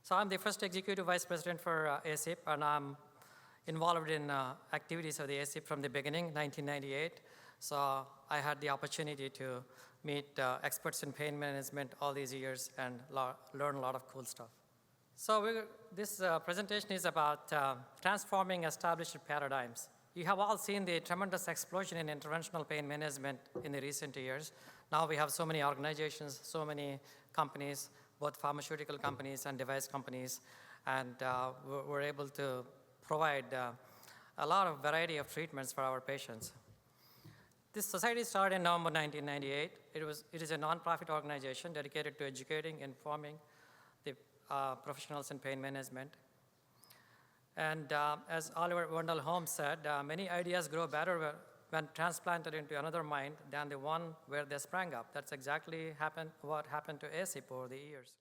So I'm the first executive vice president for ASIP, and I'm involved in activities of the ASIP from the beginning, 1998. So I had the opportunity to meet experts in pain management all these years and learn a lot of cool stuff. So this presentation is about transforming established paradigms. You have all seen the tremendous explosion in interventional pain management in the recent years. Now we have so many organizations, so many companies, both pharmaceutical companies and device companies, and we're able to provide a lot of variety of treatments for our patients. This society started in November 1998. It is a nonprofit organization dedicated to educating, informing the professionals in pain management. And as Oliver Wendell Holmes said, many ideas grow better when transplanted into another mind than the one where they sprang up. That's exactly what happened to ASIP over the years.